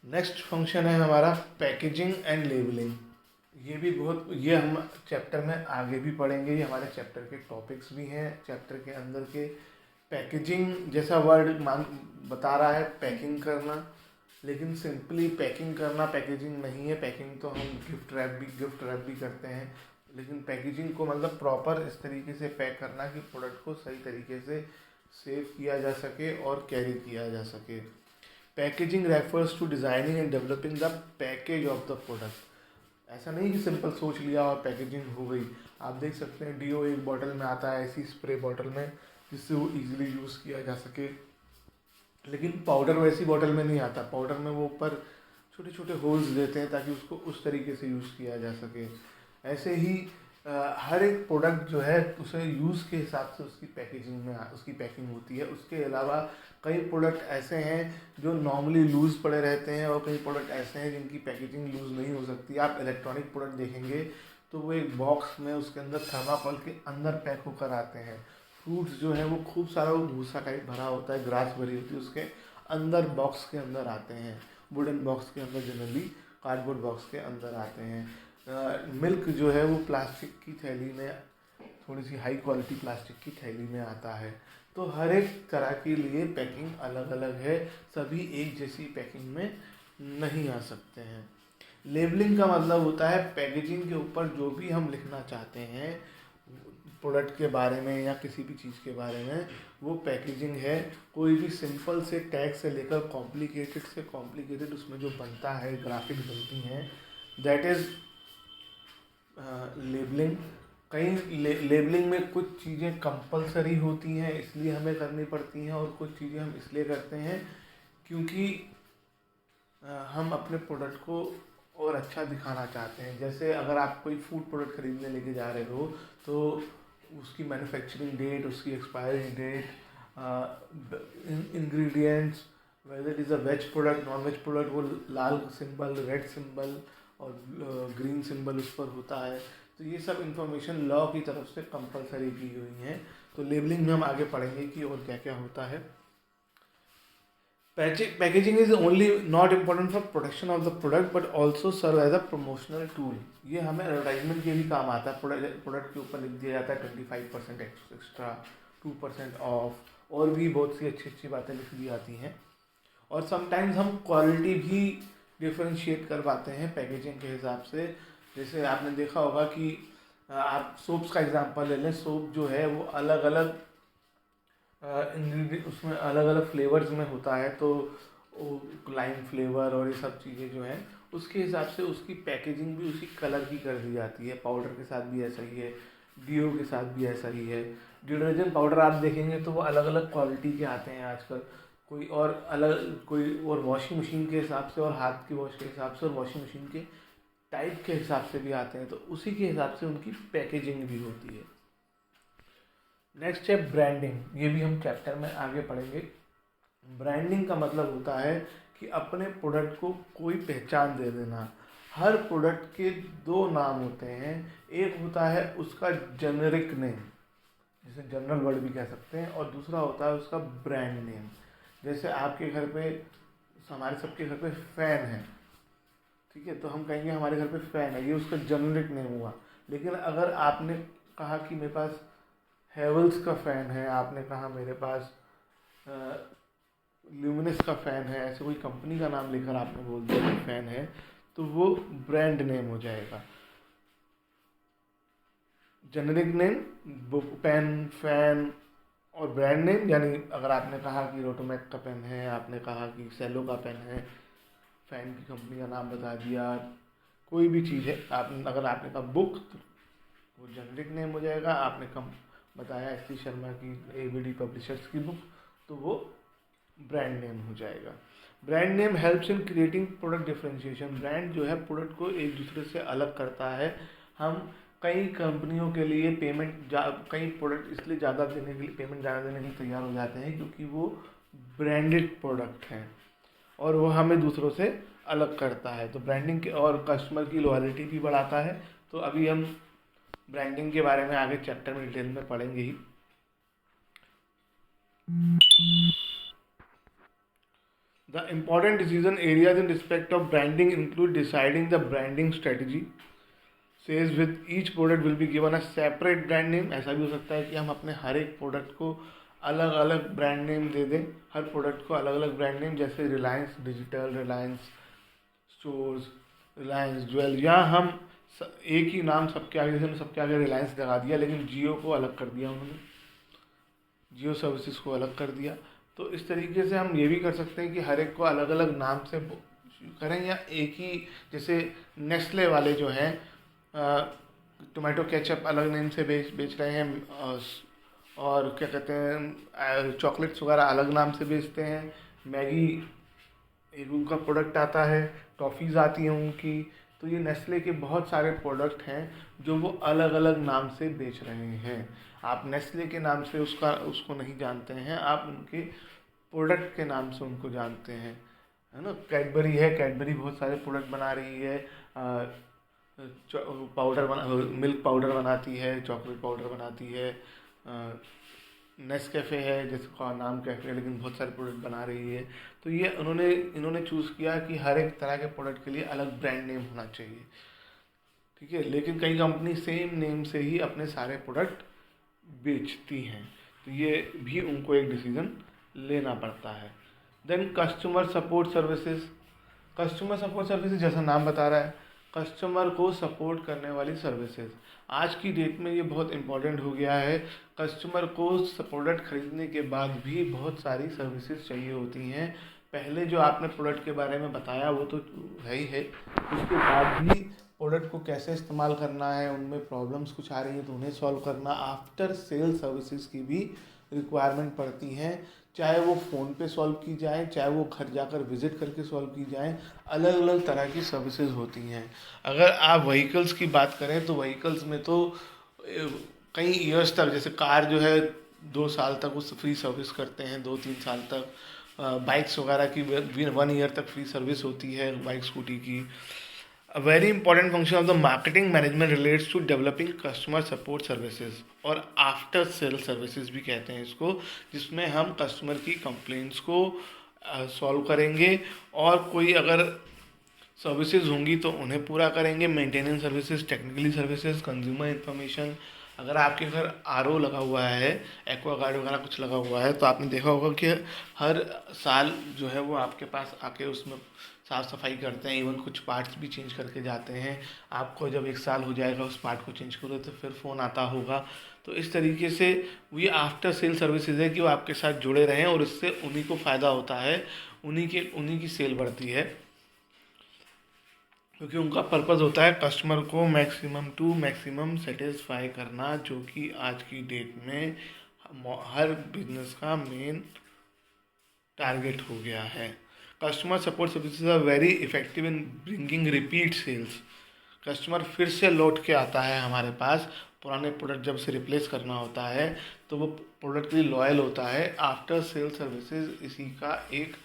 Next function है हमारा packaging and labelling. ये हम चैप्टर में आगे भी पढ़ेंगे, ये हमारे चैप्टर के टॉपिक्स भी हैं चैप्टर के अंदर के। पैकेजिंग जैसा वर्ड मान बता रहा है पैकिंग करना, लेकिन सिंपली पैकिंग करना पैकेजिंग नहीं है। पैकिंग तो हम गिफ्ट रैप भी करते हैं, लेकिन पैकेजिंग को मतलब प्रॉपर इस तरीके से पैक करना कि प्रोडक्ट को सही तरीके से सेव किया जा सके और कैरी किया जा सके। Packaging refers to designing and developing the package of the product. ऐसा नहीं कि सिंपल सोच लिया और पैकेजिंग हो गई। आप देख सकते हैं डीओ एक बॉटल में आता है, ऐसी स्प्रे बॉटल में, जिससे वो इजीली यूज़ किया जा सके, लेकिन पाउडर वैसी बॉटल में नहीं आता। पाउडर में वो ऊपर छोटे छोटे होल्स देते हैं ताकि उसको उस तरीके से यूज़ किया जा सके। ऐसे ही हर एक प्रोडक्ट जो है उसे यूज़ के हिसाब से उसकी पैकेजिंग में उसकी पैकिंग होती है। उसके अलावा कई प्रोडक्ट ऐसे हैं जो नॉर्मली लूज़ पड़े रहते हैं, और कई प्रोडक्ट ऐसे हैं जिनकी पैकेजिंग लूज़ नहीं हो सकती। आप इलेक्ट्रॉनिक प्रोडक्ट देखेंगे तो वो एक बॉक्स में उसके अंदर थर्माकोल के अंदर पैक होकर आते हैं। फ्रूट्स जो है वो खूब सारा वो भूसा टाइप भरा होता है, ग्रास भरी होती है, उसके अंदर बॉक्स के अंदर आते हैं। वुडन बॉक्स के अंदर, जनरली कार्डबोर्ड बॉक्स के अंदर आते हैं। मिल्क जो है वो प्लास्टिक की थैली में, थोड़ी सी हाई क्वालिटी प्लास्टिक की थैली में आता है। तो हर एक तरह के लिए पैकिंग अलग अलग है, सभी एक जैसी पैकिंग में नहीं आ सकते हैं। लेबलिंग का मतलब होता है पैकेजिंग के ऊपर जो भी हम लिखना चाहते हैं प्रोडक्ट के बारे में या किसी भी चीज़ के बारे में, वो पैकेजिंग है। कोई भी सिंपल से टैग से लेकर कॉम्प्लिकेटेड से कॉम्प्लिकेटेड उसमें जो बनता है, ग्राफिक्स बनती हैं, दैट इज़ लेबलिंग। कहीं लेबलिंग में कुछ चीज़ें कंपलसरी होती हैं इसलिए हमें करनी पड़ती हैं, और कुछ चीज़ें हम इसलिए करते हैं क्योंकि हम अपने प्रोडक्ट को और अच्छा दिखाना चाहते हैं। जैसे अगर आप कोई फूड प्रोडक्ट खरीदने लेके जा रहे हो तो उसकी मैन्युफैक्चरिंग डेट, उसकी expiry date, ingredients, whether it is a veg product non veg product, वो लाल सिंबल, रेड सिंबल और ग्रीन सिंबल उस पर होता है। तो ये सब इंफॉर्मेशन लॉ की तरफ से कंपलसरी की हुई हैं। तो लेबलिंग में हम आगे पढ़ेंगे कि और क्या क्या होता है। Packaging is only not important for production of the product but also serve as a promotional tool. ये हमें एडवर्टाइजमेंट के भी काम आता है। प्रोडक्ट के ऊपर लिख दिया जाता है 25% एक्स्ट्रा, 2% ऑफ, और भी बहुत सी अच्छी अच्छी बातें लिख दी जाती हैं। और समटाइम्स हम क्वालिटी भी डिफ्रेंशिएट कर पाते हैं पैकेजिंग के हिसाब से। जैसे आपने देखा होगा कि आप सोप्स का एग्जांपल ले लें। सोप जो है वो अलग अलग इंग्रेडिएंट उसमें अलग अलग फ्लेवर्स में होता है, तो लाइम फ्लेवर और ये सब चीज़ें जो हैं उसके हिसाब से उसकी पैकेजिंग भी उसी कलर की कर दी जाती है। पाउडर के साथ भी ऐसा ही है, डीओ के साथ भी ऐसा ही है। डिटर्जेंट पाउडर आप देखेंगे तो वो अलग अलग क्वालिटी के आते हैं आजकल। कोई और वॉशिंग मशीन के हिसाब से, और हाथ की वॉश के हिसाब से, और वॉशिंग मशीन के टाइप के हिसाब से भी आते हैं, तो उसी के हिसाब से उनकी पैकेजिंग भी होती है। नेक्स्ट है ब्रांडिंग। ये भी हम चैप्टर में आगे पढ़ेंगे। ब्रांडिंग का मतलब होता है कि अपने प्रोडक्ट को कोई पहचान दे देना। हर प्रोडक्ट के दो नाम होते हैं। एक होता है उसका जेनेरिक नेम, जिसे जनरल वर्ड भी कह सकते हैं, और दूसरा होता है उसका ब्रांड नेम। जैसे आपके घर पे, हमारे सबके घर पे फ़ैन है, ठीक है, तो हम कहेंगे हमारे घर पे फ़ैन है, ये उसका जेनेरिक नेम हुआ। लेकिन अगर आपने कहा कि मेरे पास हेवल्स का फ़ैन है, आपने कहा मेरे पास ल्यूमिनस का फ़ैन है, ऐसे कोई कंपनी का नाम लेकर आपने बोल दिया कि फ़ैन है, तो वो ब्रांड नेम हो जाएगा। जेनेरिक नेम, पेन, फैन, और ब्रांड नेम यानी अगर आपने कहा कि रोटोमैक का पेन है, आपने कहा कि सेलो का पेन है, फ़ैन की कंपनी का नाम बता दिया, कोई भी चीज़ है, अगर आपने कहा बुक तो वो जेनेरिक नेम हो जाएगा। आपने कम बताया एस.सी. शर्मा की एबीडी पब्लिशर्स की बुक, तो वो ब्रांड नेम हो जाएगा। Brand name helps in creating product differentiation. Brand जो है प्रोडक्ट को एक दूसरे से अलग करता है। हम कई कंपनियों के लिए कई प्रोडक्ट इसलिए ज़्यादा देने के लिए पेमेंट ज़्यादा देने के लिए तैयार हो जाते हैं क्योंकि वो ब्रांडेड प्रोडक्ट हैं और वो हमें दूसरों से अलग करता है। तो ब्रांडिंग के और कस्टमर की लॉयल्टी भी बढ़ाता है। तो अभी हम ब्रांडिंग के बारे में आगे चैप्टर में डिटेल में पढ़ेंगे ही। The important decision areas in respect of branding include deciding the branding strategy. Says with each product will be given a separate brand name. ऐसा भी हो सकता है कि हम अपने हर एक प्रोडक्ट को अलग अलग ब्रांड नेम दे दें, हर प्रोडक्ट को अलग अलग ब्रांड नेम, जैसे Reliance digital, Reliance stores, Reliance jewel, या हम एक ही नाम सबके आगे, जैसे सबके आगे रिलायंस लगा दिया लेकिन जियो को अलग कर दिया उन्होंने, जियो सर्विसेज को अलग कर दिया। तो इस तरीके से हम ये भी कर सकते हैं कि हर एक को अलग अलग नाम से करें, या एक ही, जैसे नेस्ले वाले जो हैं टोमेटो केचप अलग नेम से बेच रहे हैं, और क्या कहते हैं चॉकलेट्स वगैरह अलग नाम से बेचते हैं, मैगी एक उनका प्रोडक्ट आता है, टॉफ़ीज़ आती हैं उनकी। तो ये नेस्ले के बहुत सारे प्रोडक्ट हैं जो वो अलग अलग नाम से बेच रहे हैं। आप नेस्ले के नाम से उसको नहीं जानते हैं, आप उनके प्रोडक्ट के नाम से उनको जानते हैं, है ना। कैडबरी है, कैडबरी बहुत सारे प्रोडक्ट बना रही है, मिल्क पाउडर बनाती है, चॉकलेट पाउडर बनाती है। नेस्कैफ़े है जिसका नाम कैफ़े है लेकिन बहुत सारे प्रोडक्ट बना रही है। तो ये इन्होंने चूज़ किया कि हर एक तरह के प्रोडक्ट के लिए अलग ब्रांड नेम होना चाहिए, ठीक है। लेकिन कई कंपनी सेम नेम से ही अपने सारे प्रोडक्ट बेचती हैं, तो ये भी उनको एक डिसीज़न लेना पड़ता है। Then customer support services. Customer support services जैसा नाम बता रहा है, कस्टमर को सपोर्ट करने वाली सर्विसेज। आज की डेट में ये बहुत इम्पोर्टेंट हो गया है। कस्टमर को प्रोडक्ट खरीदने के बाद भी बहुत सारी सर्विसेज चाहिए होती हैं। पहले जो आपने प्रोडक्ट के बारे में बताया वो तो है ही है, उसके बाद भी प्रोडक्ट को कैसे इस्तेमाल करना है, उनमें प्रॉब्लम्स कुछ आ रही हैं तो उन्हें सॉल्व करना, आफ्टर सेल सर्विसेज की भी रिक्वायरमेंट पड़ती हैं। चाहे वो फ़ोन पे सॉल्व की जाए, चाहे वो घर जाकर विज़िट करके सॉल्व की जाए, अलग अलग तरह की सर्विसेज होती हैं। अगर आप व्हीकल्स की बात करें तो व्हीकल्स में तो कई ईयर्स तक, जैसे कार जो है 2 साल तक उस फ्री सर्विस करते हैं, 2-3 साल तक। बाइक्स वगैरह की 1 ईयर तक फ्री सर्विस होती है बाइक स्कूटी की। A very important function of the marketing management relates to developing customer support services और आफ्टर सेल सर्विसेज भी कहते हैं इसको, जिसमें हम कस्टमर की कंप्लेंट्स को सॉल्व करेंगे और कोई अगर सर्विसेज होंगी तो उन्हें पूरा करेंगे। Maintenance services, technically services, consumer information. अगर आपके घर आरओ लगा हुआ है, एक्वागार्ड वगैरह कुछ लगा हुआ है, तो आपने देखा होगा कि हर साल जो है वो आपके पास आके उसमें साफ़ सफाई करते हैं, इवन कुछ पार्ट्स भी चेंज करके जाते हैं। आपको जब 1 साल हो जाएगा उस पार्ट को चेंज करो तो फिर फ़ोन आता होगा। तो इस तरीके से ये आफ्टर सेल सर्विसेज है कि वो आपके साथ जुड़े रहें और इससे उन्हीं को फ़ायदा होता है, उन्हीं की सेल बढ़ती है, क्योंकि उनका पर्पज़ होता है कस्टमर को मैक्सिमम टू मैक्सिमम सेटिस्फाई करना, जो कि आज की डेट में हर बिजनेस का मेन टारगेट हो गया है। Customer support services are very effective in bringing repeat sales. Customer फिर से लौट के आता है हमारे पास, पुराने प्रोडक्ट जब से रिप्लेस करना होता है तो वो प्रोडक्ट के लिए लॉयल होता है। आफ्टर सेल सर्विसेज इसी का एक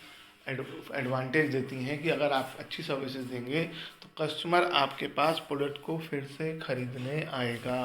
एडवांटेज देती हैं कि अगर आप अच्छी सर्विसेज देंगे तो कस्टमर आपके पास प्रोडक्ट को फिर से खरीदने आएगा।